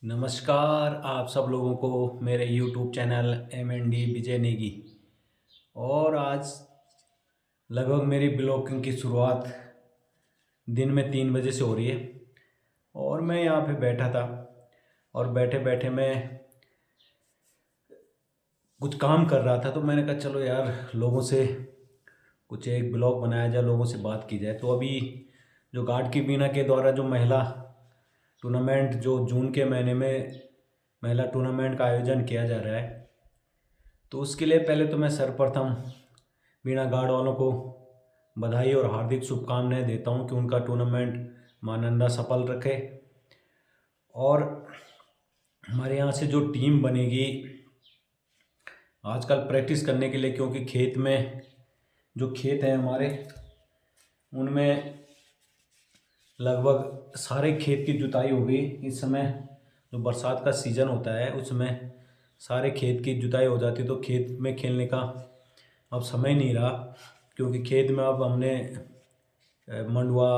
नमस्कार आप सब लोगों को मेरे YouTube चैनल MND विजय नेगी। और आज लगभग मेरी ब्लॉगिंग की शुरुआत दिन में 3 बजे से हो रही है। और मैं यहाँ पे बैठा था और बैठे बैठे मैं कुछ काम कर रहा था, तो मैंने कहा चलो यार लोगों से कुछ एक ब्लॉग बनाया जाए, लोगों से बात की जाए। तो अभी जो गार्ड की बीना के द्वारा जो महिला टूर्नामेंट जो जून के महीने में महिला टूर्नामेंट का आयोजन किया जा रहा है, तो उसके लिए पहले तो मैं सर्वप्रथम बीना गार्ड वालों को बधाई और हार्दिक शुभकामनाएं देता हूं कि उनका टूर्नामेंट मानंदा सफल रखे। और हमारे यहाँ से जो टीम बनेगी आजकल प्रैक्टिस करने के लिए, क्योंकि खेत में जो खेत हैं हमारे उनमें लगभग सारे खेत की जुताई हो गई। इस समय जो बरसात का सीज़न होता है उसमें सारे खेत की जुताई हो जाती है, तो खेत में खेलने का अब समय नहीं रहा, क्योंकि खेत में अब हमने मंडुआ,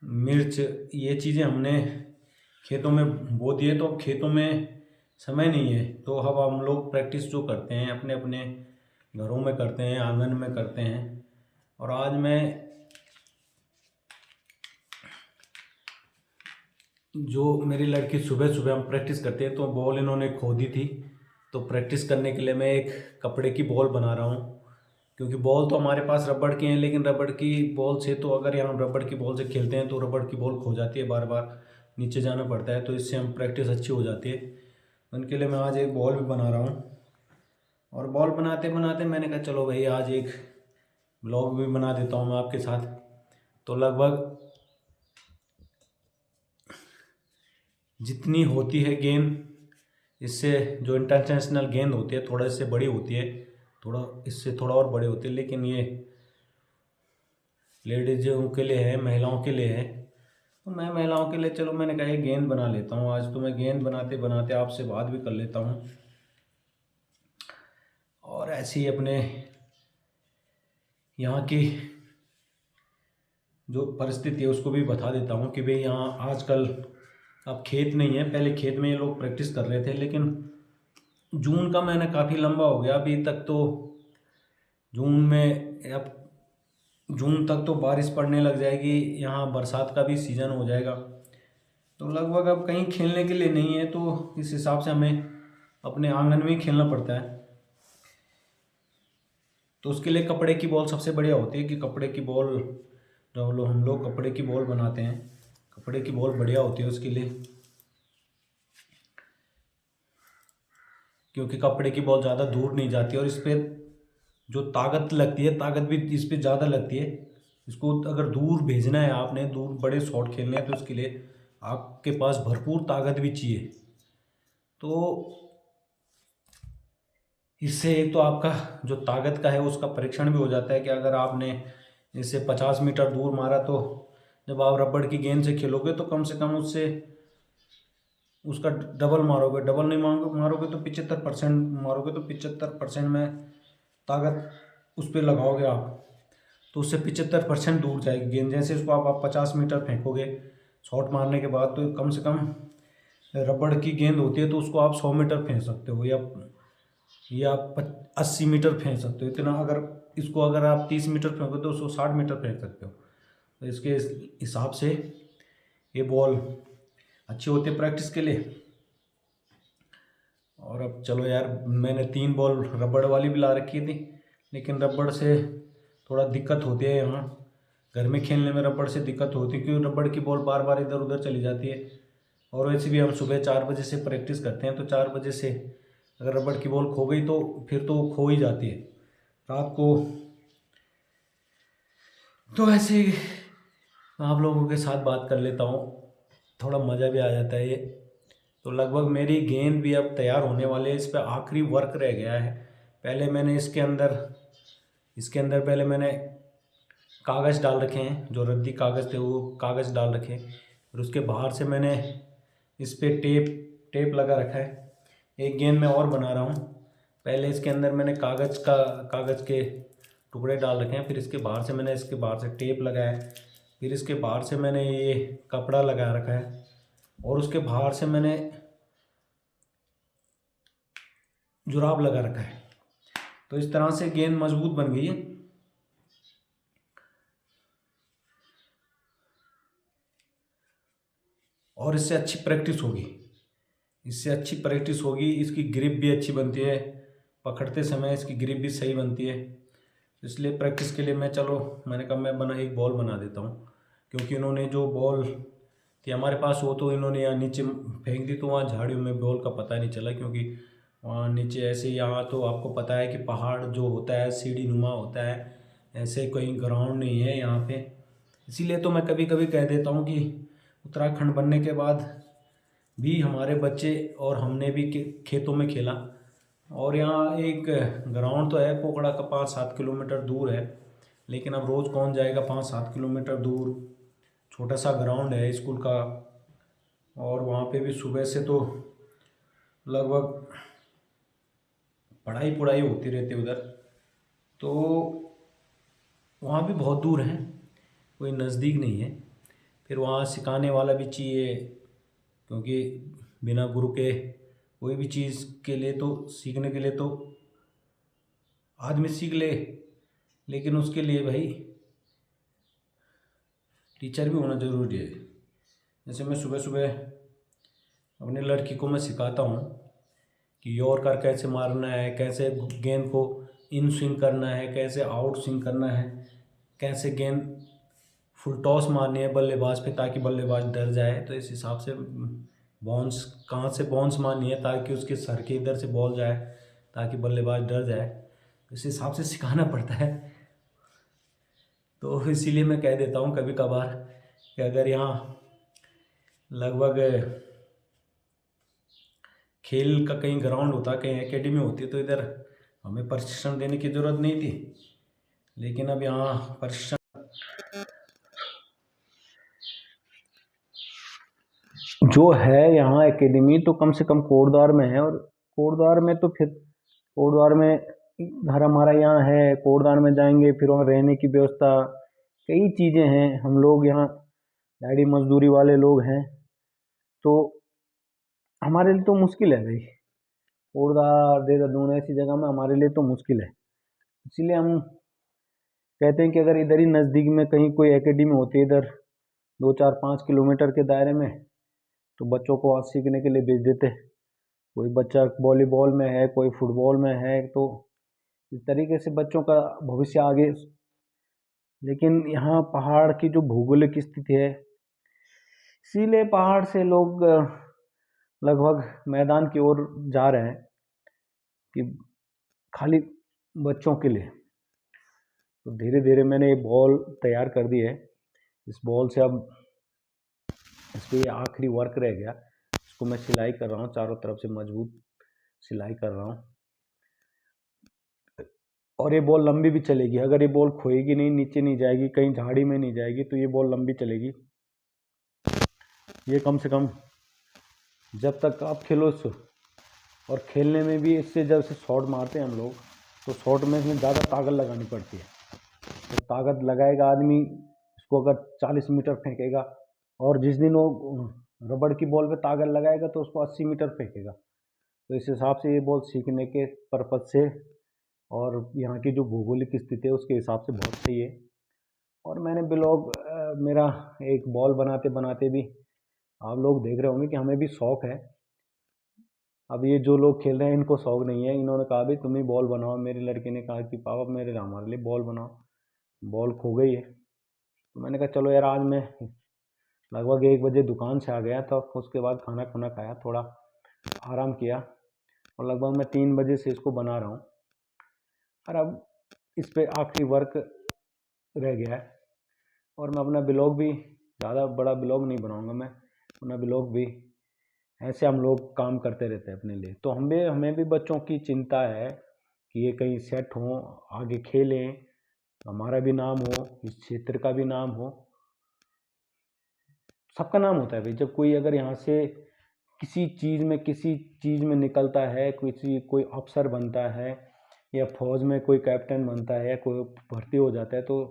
मिर्च, ये चीज़ें हमने खेतों में बो दिए। तो अब खेतों में समय नहीं है, तो अब हम लोग प्रैक्टिस जो करते हैं अपने अपने घरों में करते हैं, आंगन में करते हैं। और आज मैं जो मेरी लड़की सुबह सुबह हम प्रैक्टिस करते हैं, तो बॉल इन्होंने खो दी थी, तो प्रैक्टिस करने के लिए मैं एक कपड़े की बॉल बना रहा हूँ। क्योंकि बॉल तो हमारे पास रबड़ की हैं, लेकिन रबड़ की बॉल से तो अगर यहाँ रबड़ की बॉल से खेलते हैं तो रबड़ की बॉल खो जाती है, बार बार नीचे जाना पड़ता है, तो इससे हम प्रैक्टिस अच्छी हो जाती है। उनके लिए मैं आज एक बॉल भी बना रहा हूँ। और बॉल बनाते बनाते मैंने कहा चलो भाई आज एक ब्लॉग भी बना देता हूँ मैं आपके साथ। तो लगभग जितनी होती है गेंद, इससे जो इंटरनेशनल गेंद होती है थोड़ा इससे बड़ी होती है, थोड़ा इससे थोड़ा और बड़ी होती है, लेकिन ये लेडीज़ों के लिए है, महिलाओं के लिए है। तो मैं महिलाओं के लिए चलो मैंने कहा ये गेंद बना लेता हूँ आज। तो मैं गेंद बनाते बनाते आपसे बात भी कर लेता हूँ और ऐसे ही अपने यहाँ की जो परिस्थिति है उसको भी बता देता हूँ कि भाई यहाँ आजकल अब खेत नहीं है। पहले खेत में ये लोग प्रैक्टिस कर रहे थे, लेकिन जून का महीना काफ़ी लंबा हो गया अभी तक। तो जून में अब जून तक तो बारिश पड़ने लग जाएगी, यहाँ बरसात का भी सीज़न हो जाएगा, तो लगभग अब कहीं खेलने के लिए नहीं है। तो इस हिसाब से हमें अपने आंगन में ही खेलना पड़ता है। तो उसके लिए कपड़े की बॉल सबसे बढ़िया होती है कि कपड़े की बॉल जो हम लोग कपड़े की बॉल बनाते हैं, कपड़े की बॉल बढ़िया होती है उसके लिए, क्योंकि कपड़े की बॉल ज़्यादा दूर नहीं जाती और इस पर जो ताकत लगती है, ताकत भी इस पर ज़्यादा लगती है। इसको अगर दूर भेजना है, आपने दूर बड़े शॉट खेलने हैं, तो इसके लिए आपके पास भरपूर ताकत भी चाहिए। तो इससे एक तो आपका जो ताकत का है उसका परीक्षण भी हो जाता है कि अगर आपने इससे 50 मीटर दूर मारा, तो जब आप रबड़ की गेंद से खेलोगे तो कम से कम उससे उसका डबल मारोगे, डबल नहीं मारोगे तो 75% मारोगे, तो 75% में ताकत उस पर लगाओगे आप, तो उससे 75% दूर जाएगी गेंद। जैसे उसको आप 50 मीटर फेंकोगे शॉट मारने के बाद, तो कम से कम रबड़ की गेंद होती है तो उसको आप 100 मीटर फेंक सकते हो, या 80 मीटर फेंक सकते हो इतना। अगर इसको अगर आप 30 मीटर फेंकोगे तो उसको 60 मीटर फेंक सकते हो। तो इसके हिसाब से ये बॉल अच्छी होती है प्रैक्टिस के लिए। और अब चलो यार, मैंने 3 बॉल रबड़ वाली भी ला रखी थी, लेकिन रबड़ से थोड़ा दिक्कत होती है यहाँ घर में खेलने में। रबड़ से दिक्कत होती है क्योंकि रबड़ की बॉल बार बार इधर उधर चली जाती है। और वैसे भी हम सुबह 4 बजे से प्रैक्टिस करते हैं, तो 4 बजे से अगर रबड़ की बॉल खो गई तो फिर तो खो ही जाती है रात को। तो ऐसे ही आप लोगों के साथ बात कर लेता हूँ, थोड़ा मज़ा भी आ जाता है ये। तो लगभग मेरी गेंद भी अब तैयार होने वाली है, इस पर आखिरी वर्क रह गया है। पहले मैंने इसके अंदर पहले मैंने कागज़ डाल रखे हैं, जो रद्दी कागज़ थे वो कागज़ डाल रखे हैं। और उसके बाहर से मैंने इस पर टेप लगा रखा है। एक गेंद मैं और बना रहा हूँ। पहले इसके अंदर मैंने कागज़ के टुकड़े डाल रखे हैं, फिर इसके बाहर से टेप लगाया है, फिर इसके बाहर से मैंने ये कपड़ा लगा रखा है। और उसके बाहर से मैंने जुराब लगा रखा है। तो इस तरह से गेंद मजबूत बन गई है। और इससे अच्छी प्रैक्टिस होगी, इसकी ग्रिप भी अच्छी बनती है, पकड़ते समय इसकी ग्रिप भी सही बनती है। इसलिए प्रैक्टिस के लिए मैंने कहा मैं एक बॉल बना देता हूँ, क्योंकि इन्होंने जो बॉल थी हमारे पास वो तो इन्होंने यहाँ नीचे फेंक दी, तो वहाँ झाड़ियों में बॉल का पता नहीं चला, क्योंकि वहाँ नीचे ऐसे, यहाँ तो आपको पता है कि पहाड़ जो होता है सीढ़ी नुमा होता है, ऐसे कहीं ग्राउंड नहीं है यहाँ पे। इसीलिए तो मैं कभी कभी कह देता हूँ कि उत्तराखंड बनने के बाद भी हमारे बच्चे और हमने भी खेतों में खेला। और यहाँ एक ग्राउंड तो है पोखड़ा का, 5-7 किलोमीटर दूर है, लेकिन अब रोज़ कौन जाएगा 5-7 किलोमीटर दूर। छोटा सा ग्राउंड है स्कूल का, और वहाँ पे भी सुबह से तो लगभग पढ़ाई पढ़ाई होती रहती है उधर। तो वहाँ भी बहुत दूर है, कोई नज़दीक नहीं है। फिर वहाँ सिखाने वाला भी चाहिए, क्योंकि बिना गुरु के कोई भी चीज़ के लिए तो सीखने के लिए तो आदमी सीख ले, लेकिन उसके लिए भाई टीचर भी होना ज़रूरी है। जैसे मैं सुबह सुबह अपनी लड़की को मैं सिखाता हूँ कि यॉर्कर कैसे मारना है, कैसे गेंद को इन स्विंग करना है, कैसे आउट स्विंग करना है, कैसे गेंद फुल टॉस मारनी है बल्लेबाज पे ताकि बल्लेबाज डर जाए। तो इस हिसाब से बाउंस कहाँ से बाउंस मारनी है ताकि उसके सर के इधर से बॉल जाए, ताकि बल्लेबाज डर जाए। तो इस हिसाब से सिखाना पड़ता है। तो इसीलिए मैं कह देता हूँ कभी कभार कि अगर यहाँ लगभग खेल का कहीं ग्राउंड होता, कहीं एकेडमी होती, तो इधर हमें प्रशिक्षण देने की ज़रूरत नहीं थी। लेकिन अब यहाँ प्रशिक्षण जो है, यहाँ एकेडमी तो कम से कम कोटद्वार में है। और कोटद्वार में तो फिर कोटद्वार में घर हमारा यहाँ है, कोटद्वार में जाएंगे फिर वहाँ रहने की व्यवस्था, कई चीज़ें हैं। हम लोग यहाँ दिहाड़ी मजदूरी वाले लोग हैं, तो हमारे लिए तो मुश्किल है भाई। कोटद्वार देहरादून ऐसी जगह में हमारे लिए तो मुश्किल है। इसीलिए हम कहते हैं कि अगर इधर ही नज़दीक में कहीं कोई एकेडमी होती है, इधर 2-4-5 किलोमीटर के दायरे में, तो बच्चों को वहाँ सीखने के लिए भेज देते। कोई बच्चा वॉलीबॉल में है, कोई फुटबॉल में है, तो इस तरीके से बच्चों का भविष्य आगे। लेकिन यहाँ पहाड़ की जो भौगोलिक स्थिति है, इसीलिए पहाड़ से लोग लगभग मैदान की ओर जा रहे हैं कि खाली बच्चों के लिए। तो धीरे धीरे मैंने ये बॉल तैयार कर दी है। इस बॉल से अब इस पर आखिरी वर्क रह गया, इसको मैं सिलाई कर रहा हूँ, चारों तरफ से मजबूत सिलाई कर रहा हूँ। और ये बॉल लंबी भी चलेगी, अगर ये बॉल खोएगी नहीं, नीचे नहीं जाएगी, कहीं झाड़ी में नहीं जाएगी, तो ये बॉल लंबी चलेगी। ये कम से कम जब तक आप खेलो और खेलने में भी इससे जब से शॉट मारते हैं हम लोग, तो शॉट में इसमें ज़्यादा ताकत लगानी पड़ती है। तो ताकत लगाएगा आदमी, इसको अगर 40 मीटर फेंकेगा, और जिस दिन वो रबड़ की बॉल पे ताकत लगाएगा तो उसको 80 मीटर फेंकेगा। तो इस हिसाब से ये बॉल सीखने के पर्पज़ से और यहाँ की जो भौगोलिक स्थिति है उसके हिसाब से बहुत सही है। और मैंने ब्लॉग मेरा एक बॉल बनाते बनाते भी आप लोग देख रहे होंगे कि हमें भी शौक़ है। अब ये जो लोग खेल रहे हैं इनको शौक़ नहीं है, इन्होंने कहा भी तुम ही बॉल बनाओ। मेरी लड़की ने कहा कि पापा मेरे हमारे लिए बॉल बनाओ, बॉल खो गई है। तो मैंने कहा चलो यार, आज मैं लगभग 1 बजे दुकान से आ गया था, उसके बाद खाना खुना खाया, थोड़ा आराम किया, और लगभग मैं 3 बजे से इसको बना रहा हूँ। और अब इस पर आखिरी वर्क रह गया है। और मैं अपना ब्लॉग भी, ज़्यादा बड़ा ब्लॉग नहीं बनाऊँगा मैं, अपना ब्लॉग भी ऐसे हम लोग काम करते रहते हैं अपने लिए। तो हमें भी बच्चों की चिंता है कि ये कहीं सेट हों, आगे खेलें, हमारा भी नाम हो, इस क्षेत्र का भी नाम हो। सबका नाम होता है भाई, जब कोई अगर यहाँ से किसी चीज़ में निकलता है, कोई अफसर बनता है, या फौज में कोई कैप्टन बनता है, या कोई भर्ती हो जाता है, तो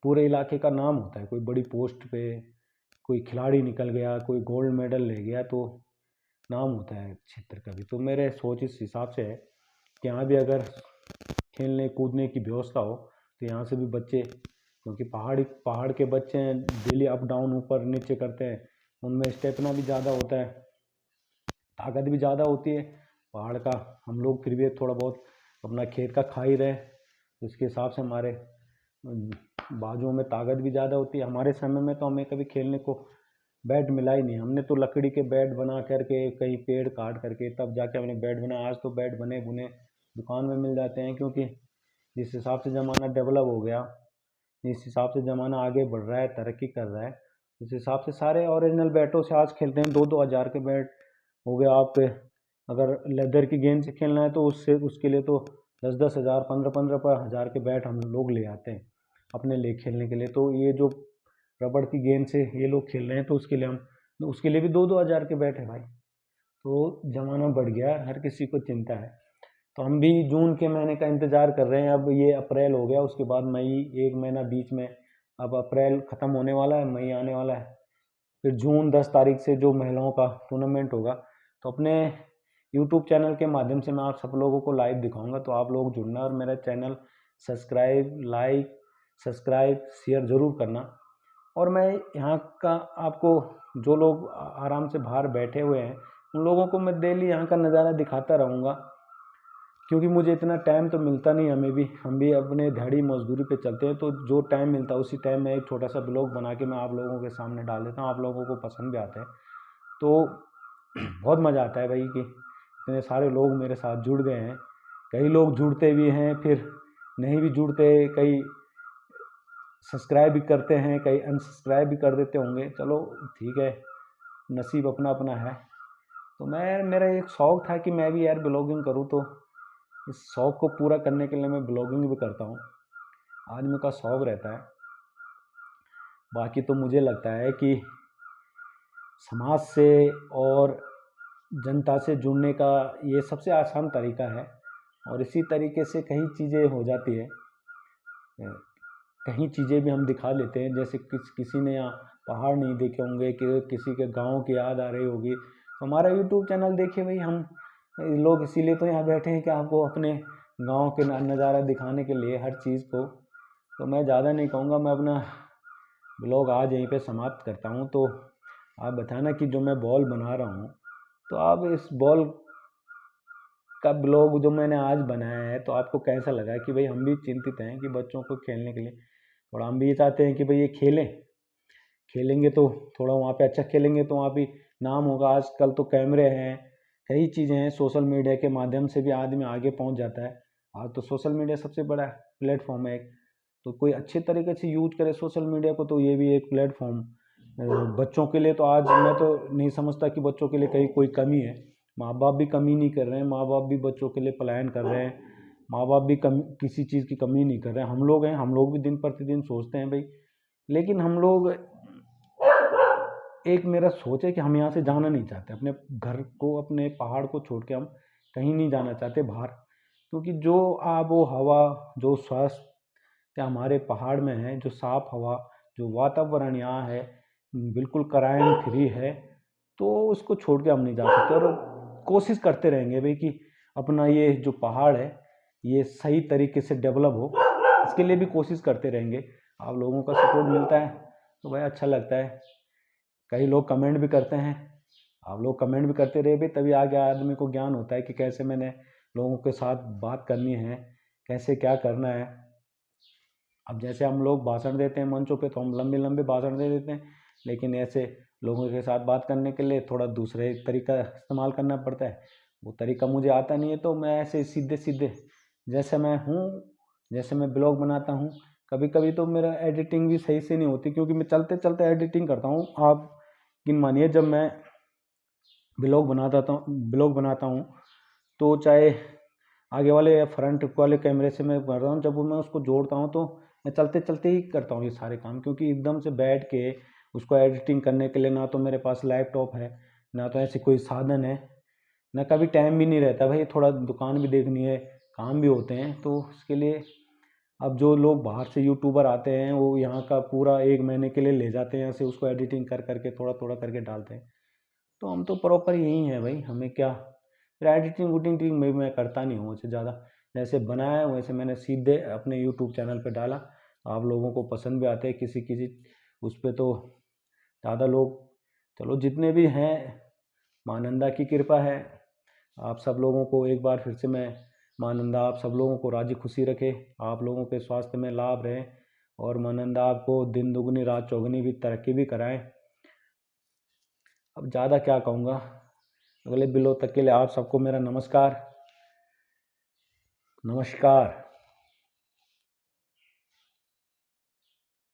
पूरे इलाके का नाम होता है। कोई बड़ी पोस्ट पे कोई खिलाड़ी निकल गया, कोई गोल्ड मेडल ले गया तो नाम होता है क्षेत्र का भी। तो मेरे सोच इस हिसाब से है कि यहाँ भी अगर खेलने कूदने की व्यवस्था हो तो यहाँ से भी बच्चे, क्योंकि पहाड़ के बच्चे हैं, डेली अप डाउन ऊपर नीचे करते हैं, उनमें स्टेमिना भी ज़्यादा होता है, ताकत भी ज़्यादा होती है पहाड़ का। हम लोग फिर भी थोड़ा बहुत अपना खेत का खा ही रहे, तो इसके हिसाब से हमारे बाजुओं में ताकत भी ज़्यादा होती है। हमारे समय में तो हमें कभी खेलने को बैट मिला ही नहीं, हमने तो लकड़ी के बैट बना करके, कहीं पेड़ काट करके तब जाके हमने बैट बनाया। आज तो बैट बने बुने दुकान में मिल जाते हैं, क्योंकि जिस हिसाब से ज़माना डेवलप हो गया, जिस हिसाब से ज़माना आगे बढ़ रहा है, तरक्की कर रहा है, उस हिसाब से सारे ओरिजिनल बैटों से आज खेलते हैं। 2-2 हज़ार के बैट हो गए। आप अगर लेदर की गेंद से खेलना है तो उसके लिए तो 10-10 हज़ार, 15-15 हज़ार के बैट हम लोग ले आते हैं अपने लिए खेलने के लिए। तो ये जो रबड़ की गेंद से ये लोग खेल रहे हैं तो उसके लिए भी 2-2 हज़ार के बैट है भाई। तो ज़माना बढ़ गया, हर किसी को चिंता है। तो हम भी जून के महीने का इंतज़ार कर रहे हैं। अब ये अप्रैल हो गया, उसके बाद मई, 1 महीना बीच में, अब अप्रैल ख़त्म होने वाला है, मई आने वाला है, फिर जून 10 तारीख से जो महिलाओं का टूर्नामेंट होगा। तो अपने यूट्यूब चैनल के माध्यम से मैं आप सब लोगों को लाइव दिखाऊंगा, तो आप लोग जुड़ना और मेरा चैनल सब्सक्राइब शेयर ज़रूर करना। और मैं यहाँ का आपको, जो लोग आराम से बाहर बैठे हुए हैं, उन लोगों को मैं डेली यहाँ का नज़ारा दिखाता रहूँगा, क्योंकि मुझे इतना टाइम तो मिलता नहीं। हम भी अपने दिहाड़ी मजदूरी पे चलते हैं, तो जो टाइम मिलता है उसी टाइम में एक छोटा सा ब्लॉग बना के मैं आप लोगों के सामने डाल देता हूँ। आप लोगों को पसंद भी आता है तो बहुत मज़ा आता है भाई कि इतने सारे लोग मेरे साथ जुड़ गए हैं। कई लोग जुड़ते भी हैं, फिर नहीं भी जुड़ते, कई सब्सक्राइब भी करते हैं, कई अनसब्सक्राइब भी कर देते होंगे। चलो ठीक है, नसीब अपना अपना है। तो मेरा एक शौक़ था कि मैं भी यार ब्लॉगिंग करूँ, तो इस शौक़ को पूरा करने के लिए मैं ब्लॉगिंग भी करता हूँ। आदमी का शौक़ रहता है। बाकी तो मुझे लगता है कि समाज से और जनता से जुड़ने का ये सबसे आसान तरीका है, और इसी तरीके से कई चीज़ें हो जाती है, कहीं चीज़ें भी हम दिखा लेते हैं। जैसे किसी ने यहाँ पहाड़ नहीं देखे होंगे, कि किसी के गांव की याद आ रही होगी, तो हमारा यूट्यूब चैनल देखिए भाई। हम लोग इसीलिए तो यहाँ बैठे हैं कि आपको अपने गांव के नज़ारा दिखाने के लिए, हर चीज़ को। तो मैं ज़्यादा नहीं कहूँगा, मैं अपना ब्लॉग आज यहीं पे समाप्त करता हूँ। तो आप बताना कि जो मैं बॉल बना रहा हूँ, तो आप इस बॉल का ब्लॉग जो मैंने आज बनाया है, तो आपको कैसा लगा? कि भाई हम भी चिंतित हैं कि बच्चों को खेलने के लिए, थोड़ा हम भी ये चाहते हैं कि भाई ये खेलेंगे तो थोड़ा वहाँ पे अच्छा खेलेंगे तो वहाँ भी नाम होगा। आजकल तो कैमरे हैं, कई चीज़ें हैं, सोशल मीडिया के माध्यम से भी आदमी आगे पहुँच जाता है। आज तो सोशल मीडिया सबसे बड़ा प्लेटफॉर्म है। तो कोई अच्छे तरीके से यूज करे सोशल मीडिया को, तो ये भी एक प्लेटफॉर्म बच्चों के लिए। तो आज मैं तो नहीं समझता कि बच्चों के लिए कहीं कोई कमी है। माँ बाप भी कमी नहीं कर रहे हैं, माँ बाप भी बच्चों के लिए पलायन कर रहे हैं, माँ बाप भी किसी चीज़ की कमी नहीं कर रहे हैं। हम लोग हैं, हम लोग भी दिन प्रतिदिन सोचते हैं भाई, लेकिन हम लोग, एक मेरा सोच है कि हम यहाँ से जाना नहीं चाहते, अपने घर को, अपने पहाड़ को छोड़ के हम कहीं नहीं जाना चाहते बाहर। क्योंकि जो आबो हवा, जो स्वास्थ्य हमारे पहाड़ में है, जो साफ हवा, जो वातावरण यहाँ है, बिल्कुल क्राइम फ्री है, तो उसको छोड़ के हम नहीं जा सकते। और कोशिश करते रहेंगे भाई कि अपना ये जो पहाड़ है ये सही तरीके से डेवलप हो, इसके लिए भी कोशिश करते रहेंगे। आप लोगों का सपोर्ट मिलता है तो भाई अच्छा लगता है। कई लोग कमेंट भी करते हैं, आप लोग कमेंट भी करते रहे भाई, तभी आगे आदमी को ज्ञान होता है कि कैसे मैंने लोगों के साथ बात करनी है, कैसे क्या करना है। अब जैसे हम लोग भाषण देते हैं मंचों पे, तो हम लंबे लंबे भाषण दे देते हैं, लेकिन ऐसे लोगों के साथ बात करने के लिए थोड़ा दूसरे तरीका इस्तेमाल करना पड़ता है। वो तरीका मुझे आता नहीं है, तो मैं ऐसे सीधे सीधे जैसे मैं हूँ, जैसे मैं ब्लॉग बनाता हूँ, कभी कभी तो मेरा एडिटिंग भी सही से नहीं होती, क्योंकि मैं चलते चलते एडिटिंग करता हूँ। आप यकीन मानिए, जब मैं ब्लॉग बनाता हूँ तो चाहे आगे वाले या फ्रंट वाले कैमरे से मैं कर रहा हूँ, जब मैं उसको जोड़ता हूँ तो मैं चलते चलते ही करता हूँ ये सारे काम। क्योंकि एकदम से बैठ के उसको एडिटिंग करने के लिए ना तो मेरे पास लैपटॉप है, ना तो ऐसे कोई साधन है, ना कभी टाइम भी नहीं रहता भाई। थोड़ा दुकान भी देखनी है, काम भी होते हैं, तो उसके लिए अब जो लोग बाहर से यूट्यूबर आते हैं वो यहाँ का पूरा 1 महीने के लिए ले जाते हैं यहाँ से, उसको एडिटिंग कर करके थोड़ा थोड़ा करके डालते हैं। तो हम तो प्रॉपर यही हैं भाई, हमें क्या, फिर एडिटिंग वूडिटिंग में मैं करता नहीं हूँ उससे ज़्यादा। जैसे बनाया वैसे मैंने सीधे अपने यूट्यूब चैनल पे डाला, आप लोगों को पसंद भी आते हैं किसी किसी उस पर तो ज़्यादा लोग, चलो जितने भी हैं मानंदा की कृपा है। आप सब लोगों को एक बार फिर से मैं, मानंदा आप सब लोगों को राजी खुशी रखे, आप लोगों के स्वास्थ्य में लाभ रहे, और मानंदा आपको दिन दुगनी रात चौगुनी भी तरक्की भी कराएं। अब ज़्यादा क्या कहूँगा, अगले बिलों तक के लिए आप सबको मेरा नमस्कार।